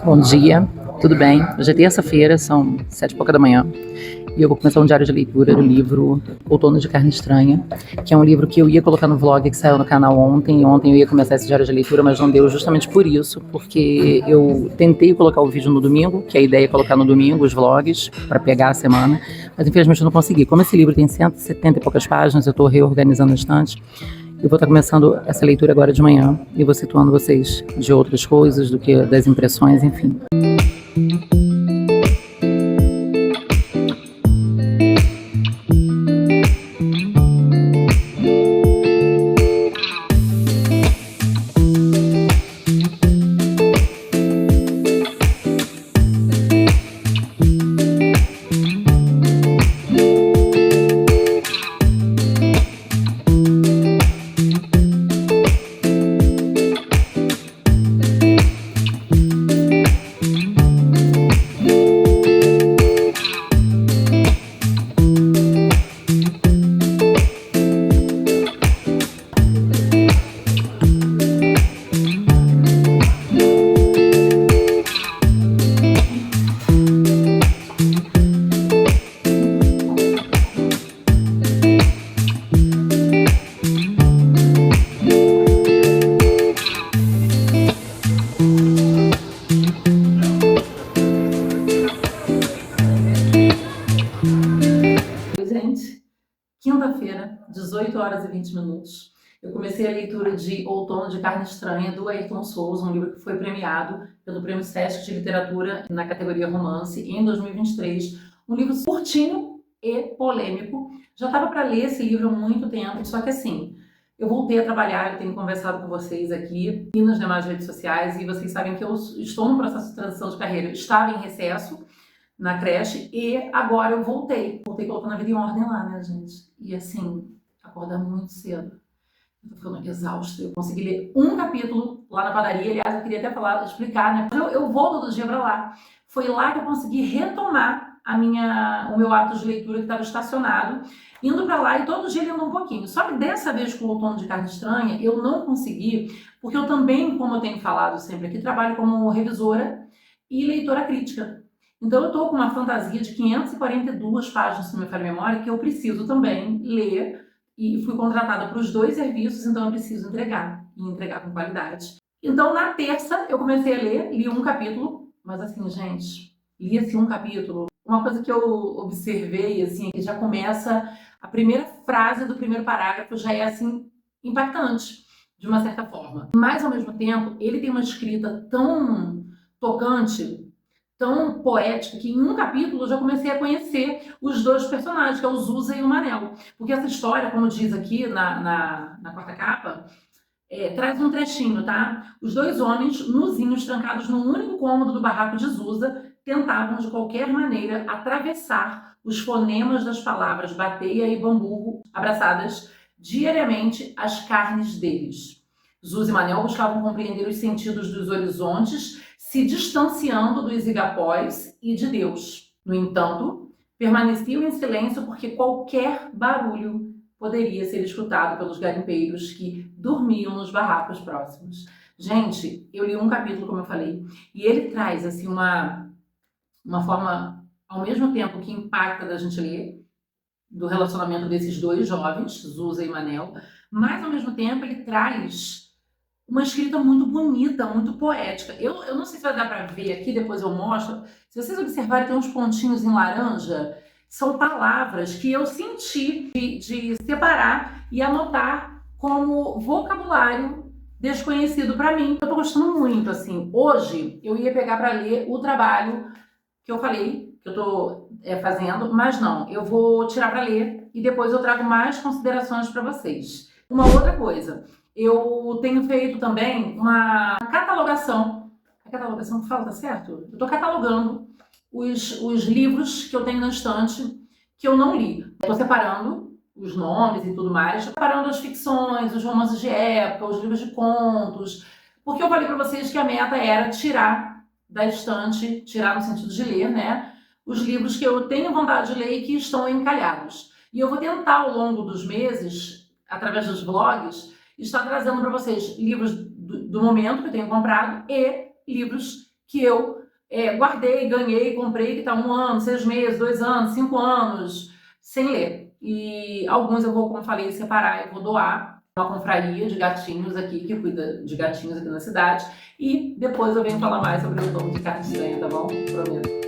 Bom dia, tudo bem? Hoje é terça-feira, são 7h pouca da manhã e eu vou começar um diário de leitura do livro Outono de Carne Estranha, que é um livro que eu ia colocar no vlog que saiu no canal ontem. Ontem eu ia começar esse diário de leitura, mas não deu justamente por isso, porque eu tentei colocar o vídeo no domingo, que a ideia é colocar no domingo os vlogs para pegar a semana, mas infelizmente eu não consegui. Como esse livro tem 170 e poucas páginas, eu estou reorganizando a estante. Eu vou estar começando essa leitura agora de manhã e vou situando vocês de outras coisas do que das impressões, enfim. Quinta-feira, 18h20. Eu comecei a leitura de Outono de Carne Estranha, do Ayrton Souza, um livro que foi premiado pelo Prêmio Sesc de Literatura na categoria Romance em 2023. Um livro curtinho e polêmico. Já estava para ler esse livro há muito tempo, só que assim, eu voltei a trabalhar, eu tenho conversado com vocês aqui e nas demais redes sociais, e vocês sabem que eu estou no processo de transição de carreira. Eu estava em recesso na creche e agora eu voltei colocando a vida em ordem lá, né, gente? E assim, acordar muito cedo. Eu tô ficando exausta. Eu consegui ler um capítulo lá na padaria. Aliás, eu queria até explicar, né? Eu vou todo dia pra lá. Foi lá que eu consegui retomar o meu hábito de leitura que estava estacionado, indo pra lá e todo dia lendo um pouquinho. Só que dessa vez com o Outono de Carne Estranha, eu não consegui, porque eu também, como eu tenho falado sempre aqui, trabalho como revisora e leitora crítica. Então eu estou com uma fantasia de 542 páginas, se não me falha a memória, que eu preciso também ler, e fui contratada para os dois serviços, então eu preciso entregar, e entregar com qualidade. Então na terça eu comecei a ler, li um capítulo, mas assim, gente, li assim um capítulo. Uma coisa que eu observei, assim, é que já começa, a primeira frase do primeiro parágrafo já é assim, impactante, de uma certa forma. Mas ao mesmo tempo, ele tem uma escrita tão tocante, tão poética, que em um capítulo eu já comecei a conhecer os dois personagens, que é o Zusa e o Manel. Porque essa história, como diz aqui na quarta capa, traz um trechinho, tá? Os dois homens, nuzinhos, trancados num único cômodo do barraco de Zusa, tentavam de qualquer maneira atravessar os fonemas das palavras bateia e bamburro, abraçadas diariamente às carnes deles. Zusa e Manel buscavam compreender os sentidos dos horizontes, se distanciando dos igapós e de Deus. No entanto, permaneciam em silêncio porque qualquer barulho poderia ser escutado pelos garimpeiros que dormiam nos barracos próximos. Gente, eu li um capítulo, como eu falei, e ele traz assim uma forma, ao mesmo tempo que impacta da gente ler, do relacionamento desses dois jovens, Zusa e Manel, mas ao mesmo tempo ele traz uma escrita muito bonita, muito poética. Eu não sei se vai dar para ver aqui, depois eu mostro. Se vocês observarem, tem uns pontinhos em laranja, são palavras que eu senti de separar e anotar como vocabulário desconhecido para mim. Eu tô gostando muito, assim. Hoje eu ia pegar para ler o trabalho que eu falei, que eu tô fazendo, mas não, eu vou tirar para ler e depois eu trago mais considerações para vocês. Uma outra coisa, eu tenho feito também uma catalogação. A catalogação que fala, tá certo? Eu tô catalogando os livros que eu tenho na estante que eu não li. Estou separando os nomes e tudo mais, separando as ficções, os romances de época, os livros de contos, porque eu falei para vocês que a meta era tirar da estante, tirar no sentido de ler, né, os livros que eu tenho vontade de ler e que estão encalhados. E eu vou tentar ao longo dos meses, através dos blogs, estar trazendo para vocês livros do momento que eu tenho comprado e livros que eu guardei, ganhei, comprei, que está 1 ano, 6 meses, 2 anos, 5 anos, sem ler. E alguns eu vou, como falei, separar e vou doar uma confraria de gatinhos aqui, que cuida de gatinhos aqui na cidade. E depois eu venho falar mais sobre o outono de carne estranha, tá bom? Prometo.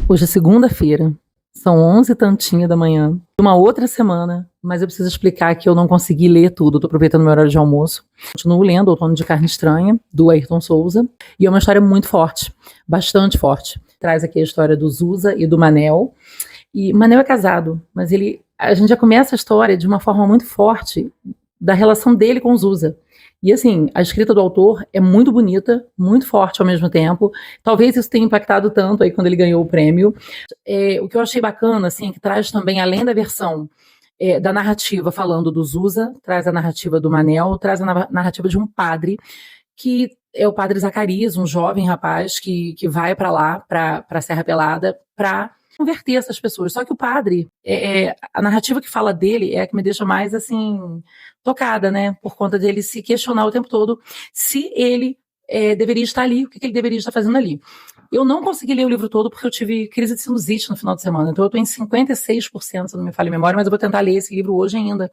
Hoje é segunda-feira, são 11 e tantinha da manhã, de uma outra semana, mas eu preciso explicar que eu não consegui ler tudo, estou aproveitando meu horário de almoço. Continuo lendo Outono de Carne Estranha, do Ayrton Souza, e é uma história muito forte, bastante forte. Traz aqui a história do Zusa e do Manel, e Manel é casado, mas a gente já começa a história de uma forma muito forte da relação dele com o Zusa. E assim, a escrita do autor é muito bonita, muito forte ao mesmo tempo. Talvez isso tenha impactado tanto aí quando ele ganhou o prêmio. O que eu achei bacana, assim, que traz também, além da versão da narrativa falando do Zusa, traz a narrativa do Manel, traz a narrativa de um padre, que é o padre Zacarias, um jovem rapaz que vai para lá, para a Serra Pelada, para converter essas pessoas. Só que o padre, a narrativa que fala dele é a que me deixa mais, assim, tocada, né? Por conta dele se questionar o tempo todo se ele deveria estar ali, o que ele deveria estar fazendo ali. Eu não consegui ler o livro todo porque eu tive crise de sinusite no final de semana, então eu estou em 56%, se não me falha a memória, mas eu vou tentar ler esse livro hoje ainda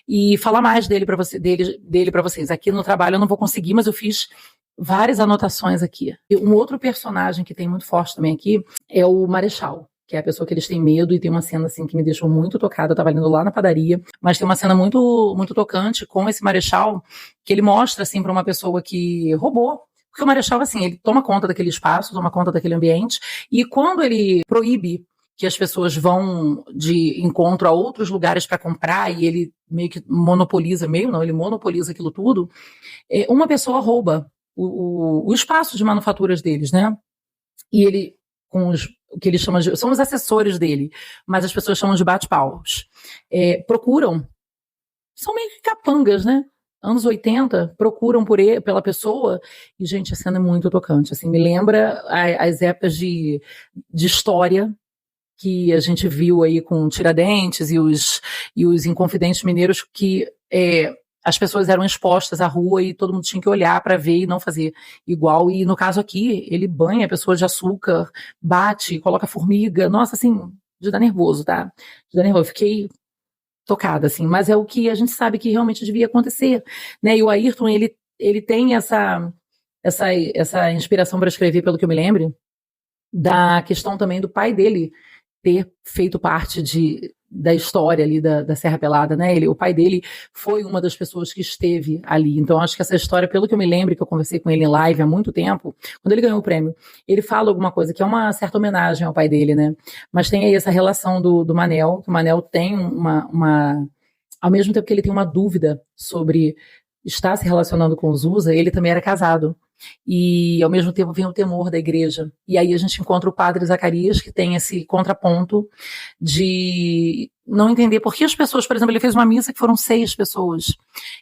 e falar mais dele para vocês. Aqui no trabalho eu não vou conseguir, mas eu fiz várias anotações aqui. E um outro personagem que tem muito forte também aqui é o Marechal, que é a pessoa que eles têm medo, e tem uma cena assim que me deixou muito tocada. Eu estava lendo lá na padaria, mas tem uma cena muito, muito tocante com esse Marechal, que ele mostra assim para uma pessoa que roubou. Porque o Marechal, assim, ele toma conta daquele espaço, toma conta daquele ambiente, e quando ele proíbe que as pessoas vão de encontro a outros lugares para comprar, e ele meio que monopoliza, ele monopoliza aquilo tudo, uma pessoa rouba o espaço de manufaturas deles, né? E ele, com o que ele chama de... São os assessores dele, mas as pessoas chamam de bate-paus. Procuram, são meio que capangas, né? Anos 80, procuram pela pessoa, e, gente, a cena é muito tocante, assim, me lembra as épocas de história que a gente viu aí com Tiradentes e os Inconfidentes Mineiros, que as pessoas eram expostas à rua e todo mundo tinha que olhar para ver e não fazer igual. E no caso aqui, ele banha a pessoa de açúcar, bate, coloca formiga. Nossa, assim, de dar nervoso, tá? De dar nervoso. Eu fiquei tocada, assim. Mas é o que a gente sabe que realmente devia acontecer, né? E o Ayrton, ele tem essa inspiração para escrever, pelo que eu me lembro, da questão também do pai dele ter feito parte da história ali da Serra Pelada, né? O pai dele foi uma das pessoas que esteve ali. Então, acho que essa história, pelo que eu me lembro, que eu conversei com ele em live há muito tempo, quando ele ganhou o prêmio, ele fala alguma coisa que é uma certa homenagem ao pai dele, né? Mas tem aí essa relação do Manel, que o Manel tem ao mesmo tempo que ele tem uma dúvida sobre estar se relacionando com o Zusa, ele também era casado. E ao mesmo tempo vem o temor da igreja. E aí a gente encontra o padre Zacarias, que tem esse contraponto de não entender por que as pessoas, por exemplo, ele fez uma missa que foram 6 pessoas.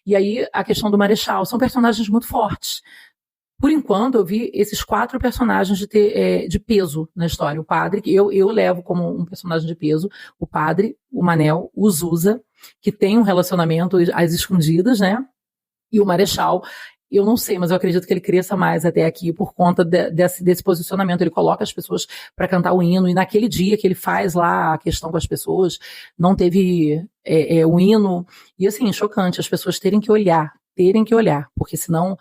E aí a questão do Marechal, são personagens muito fortes. Por enquanto, eu vi esses 4 personagens de peso na história. O padre, que eu levo como um personagem de peso, o padre, o Manel, o Zusa, que tem um relacionamento às escondidas, né? E o Marechal, eu não sei, mas eu acredito que ele cresça mais até aqui por conta desse posicionamento. Ele coloca as pessoas para cantar o hino, e naquele dia que ele faz lá a questão com as pessoas, não teve o hino. E assim, chocante, as pessoas terem que olhar, porque senão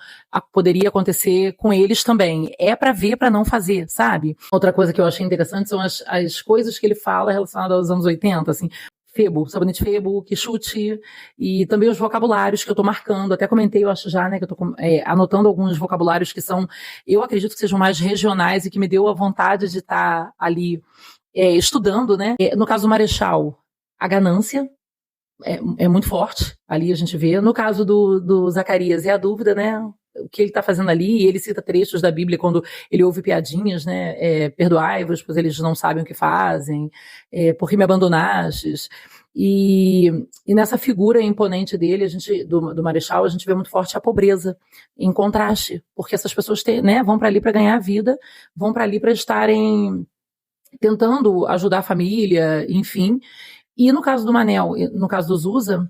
poderia acontecer com eles também. É para ver, para não fazer, sabe? Outra coisa que eu achei interessante são as coisas que ele fala relacionadas aos anos 80, assim. Febo, sabonete Febo, Quixute, e também os vocabulários que eu estou marcando. Até comentei, eu acho já, né, que eu estou anotando alguns vocabulários que são, eu acredito que sejam mais regionais e que me deu a vontade de estar ali estudando, né? No caso do Marechal, a ganância é muito forte, ali a gente vê. No caso do Zacarias, é a dúvida, né? O que ele está fazendo ali, e ele cita trechos da Bíblia quando ele ouve piadinhas, né? Perdoai-vos, pois eles não sabem o que fazem, por que me abandonastes. E nessa figura imponente dele, do Marechal, a gente vê muito forte a pobreza, em contraste, porque essas pessoas vão para ali para ganhar a vida, vão para ali para estarem tentando ajudar a família, enfim. E no caso do Manel, no caso do Zusa,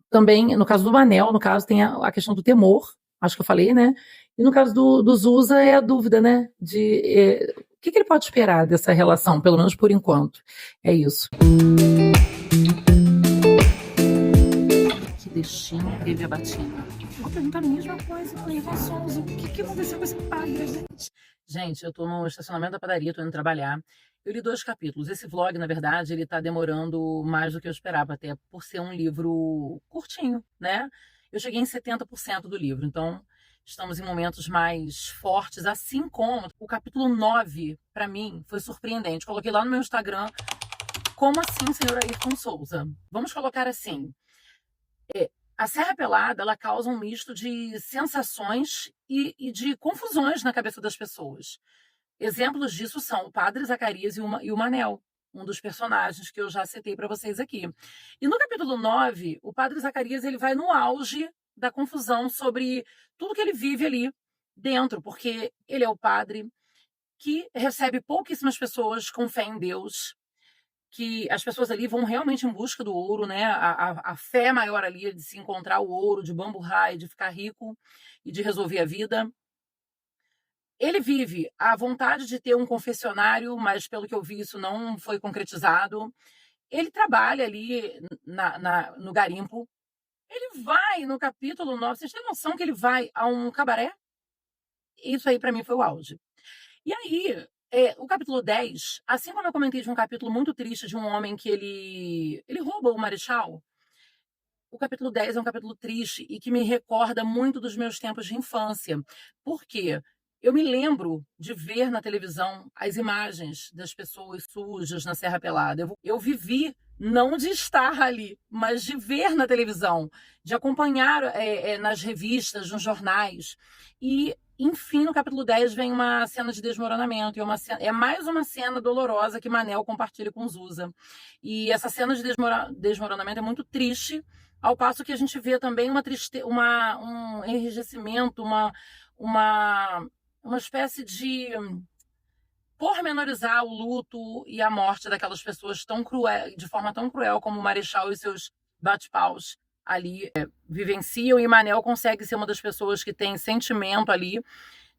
também, no caso do Manel, no caso, tem a questão do temor, acho que eu falei, né? E no caso do Zusa é a dúvida, né? O que ele pode esperar dessa relação, pelo menos por enquanto. É isso. Que destino teve a Batina? Vou perguntar a mesma coisa para o Ivan Souza. O que aconteceu com esse padre, gente? Gente, eu tô no estacionamento da padaria, tô indo trabalhar. Eu li 2 capítulos. Esse vlog, na verdade, ele tá demorando mais do que eu esperava, até por ser um livro curtinho, né? Eu cheguei em 70% do livro, então estamos em momentos mais fortes, assim como o capítulo 9, para mim, foi surpreendente. Coloquei lá no meu Instagram, como assim, senhor Ayrton Souza? Vamos colocar assim, a Serra Pelada, ela causa um misto de sensações e de confusões na cabeça das pessoas. Exemplos disso são o Padre Zacarias e o Manel, um dos personagens que eu já citei para vocês aqui. E no capítulo 9, o Padre Zacarias ele vai no auge da confusão sobre tudo que ele vive ali dentro, porque ele é o padre que recebe pouquíssimas pessoas com fé em Deus, que as pessoas ali vão realmente em busca do ouro, né? A fé maior ali é de se encontrar o ouro, de bamburrar e de ficar rico e de resolver a vida. Ele vive a vontade de ter um confessionário, mas pelo que eu vi isso não foi concretizado. Ele trabalha ali no garimpo. Ele vai no capítulo 9. Vocês têm noção que ele vai a um cabaré? Isso aí para mim foi o auge. E aí, o capítulo 10, assim como eu comentei de um capítulo muito triste de um homem que ele rouba o Marechal, o capítulo 10 é um capítulo triste e que me recorda muito dos meus tempos de infância. Por quê? Eu me lembro de ver na televisão as imagens das pessoas sujas na Serra Pelada. Eu vivi, não de estar ali, mas de ver na televisão, de acompanhar nas revistas, nos jornais. E, enfim, no capítulo 10 vem uma cena de desmoronamento. É mais uma cena dolorosa que Manel compartilha com Zusa. E essa cena de desmoronamento é muito triste, ao passo que a gente vê também um enrijecimento, uma espécie de pormenorizar o luto e a morte daquelas pessoas tão cruel, de forma tão cruel como o Marechal e seus bate-paus ali vivenciam, e Manel consegue ser uma das pessoas que tem sentimento ali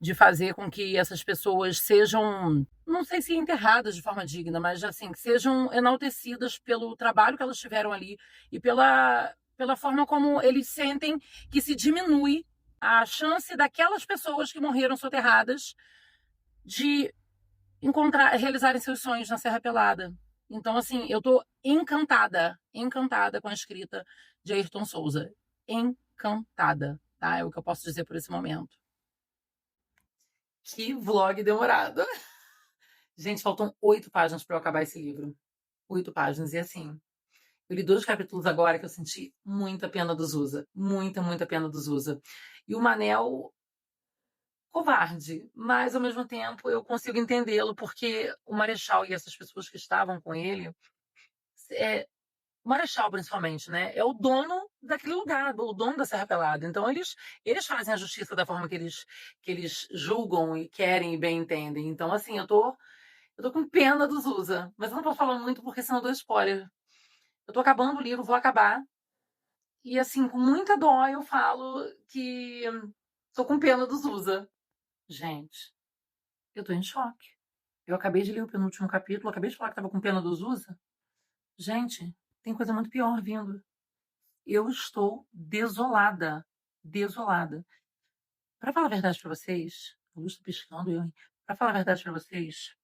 de fazer com que essas pessoas sejam, não sei se enterradas de forma digna, mas assim, que sejam enaltecidas pelo trabalho que elas tiveram ali e pela forma como eles sentem que se diminui a chance daquelas pessoas que morreram soterradas de realizarem seus sonhos na Serra Pelada. Então, assim, eu tô encantada com a escrita de Ayrton Souza. Encantada, tá? É o que eu posso dizer por esse momento. Que vlog demorado. Gente, faltam 8 páginas para eu acabar esse livro. 8 páginas. E assim, eu li 2 capítulos agora que eu senti muita pena do Zusa. Muita pena do Zusa. E o Manel, covarde. Mas, ao mesmo tempo, eu consigo entendê-lo, porque o Marechal e essas pessoas que estavam com ele, o Marechal, principalmente, né? É o dono daquele lugar, o dono da Serra Pelada. Então, eles fazem a justiça da forma que eles julgam e querem e bem entendem. Então, assim, eu tô com pena do Zusa, mas eu não posso falar muito porque senão eu dou spoiler. Eu tô acabando o livro, vou acabar. E assim, com muita dó, eu falo que tô com pena do Zusa. Gente, eu tô em choque. Eu acabei de ler o penúltimo capítulo, acabei de falar que tava com pena do Zusa. Gente, tem coisa muito pior vindo. Eu estou desolada. Desolada. Para falar a verdade para vocês, a luz tá piscando, Pra falar a verdade para vocês,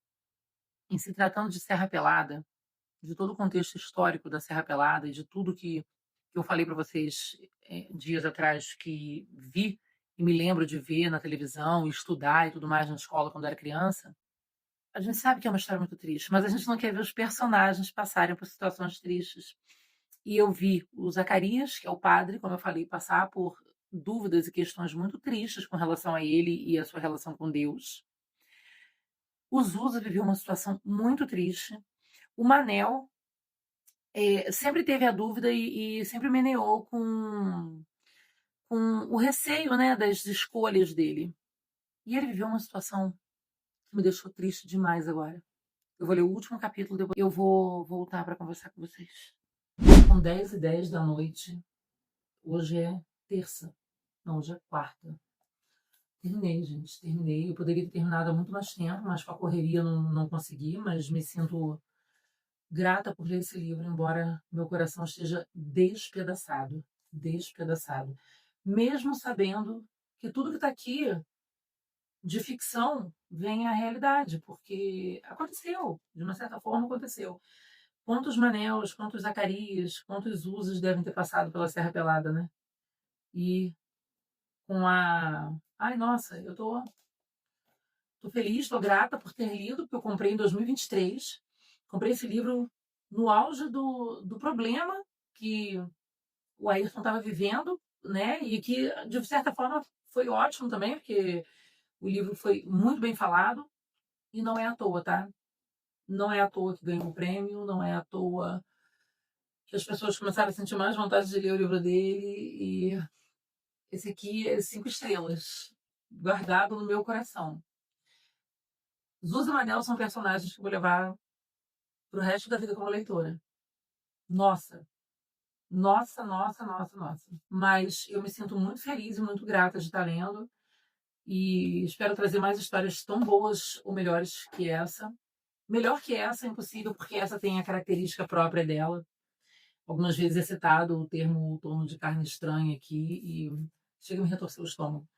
em se tratando de Serra Pelada, de todo o contexto histórico da Serra Pelada e de tudo que eu falei para vocês dias atrás, que vi e me lembro de ver na televisão, estudar e tudo mais na escola quando era criança, a gente sabe que é uma história muito triste, mas a gente não quer ver os personagens passarem por situações tristes. E eu vi o Zacarias, que é o padre, como eu falei, passar por dúvidas e questões muito tristes com relação a ele e a sua relação com Deus. O Zusa viveu uma situação muito triste. O Manel sempre teve a dúvida e sempre meneou com o receio, né, das escolhas dele. E ele viveu uma situação que me deixou triste demais agora. Eu vou ler o último capítulo, depois eu vou voltar para conversar com vocês. São 10h10 da noite. Hoje é terça. Não, hoje é quarta. Terminei, gente. Terminei. Eu poderia ter terminado há muito mais tempo, mas com a correria não consegui. Mas me sinto grata por ler esse livro, embora meu coração esteja despedaçado. Despedaçado. Mesmo sabendo que tudo que está aqui de ficção vem à realidade, porque aconteceu. De uma certa forma, aconteceu. Quantos Manels, quantos Zacarias, quantos Uzas devem ter passado pela Serra Pelada, né? E com a. Ai, nossa, eu tô feliz, tô grata por ter lido, porque eu comprei em 2023. Comprei esse livro no auge do problema que o Ayrton estava vivendo, né? E que, de certa forma, foi ótimo também, porque o livro foi muito bem falado e não é à toa, tá? Não é à toa que ganhou o prêmio, não é à toa que as pessoas começaram a sentir mais vontade de ler o livro dele. E esse aqui é 5 estrelas, guardado no meu coração. Zusa e Manel são personagens que eu vou levar pro resto da vida como leitora. Nossa, nossa. Mas eu me sinto muito feliz e muito grata de estar lendo e espero trazer mais histórias tão boas ou melhores que essa. Melhor que essa é impossível, porque essa tem a característica própria dela. Algumas vezes é citado o termo torno de carne estranha aqui e chega a me retorcer o estômago.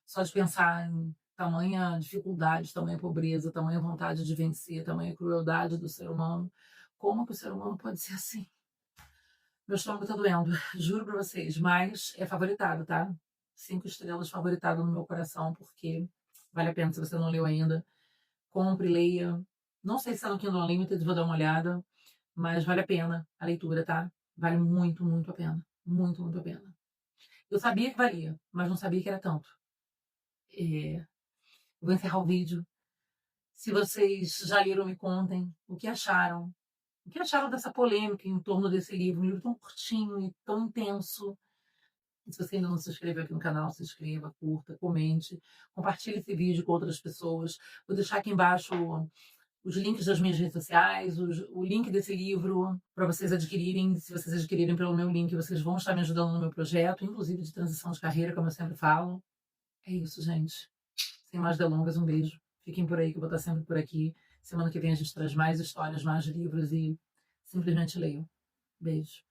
Só de pensar em tamanha dificuldade, tamanha pobreza, tamanha vontade de vencer, tamanha crueldade do ser humano. Como que o ser humano pode ser assim? Meu estômago tá doendo, juro pra vocês, mas é favoritado, tá? 5 estrelas favoritado no meu coração, porque vale a pena se você não leu ainda. Compre, leia. Não sei se tá no Kindle Unlimited, vou dar uma olhada, mas vale a pena a leitura, tá? Vale muito a pena. Muito a pena. Eu sabia que valia, mas não sabia que era tanto. Vou encerrar o vídeo. Se vocês já leram, me contem o que acharam. O que acharam dessa polêmica em torno desse livro? Um livro tão curtinho e tão intenso. E se você ainda não se inscreveu aqui no canal, se inscreva, curta, comente, compartilhe esse vídeo com outras pessoas. Vou deixar aqui embaixo os links das minhas redes sociais, o link desse livro para vocês adquirirem. Se vocês adquirirem pelo meu link, vocês vão estar me ajudando no meu projeto, inclusive de transição de carreira, como eu sempre falo. É isso, gente. Sem mais delongas, um beijo. Fiquem por aí, que eu vou estar sempre por aqui. Semana que vem a gente traz mais histórias, mais livros e simplesmente leiam. Beijo.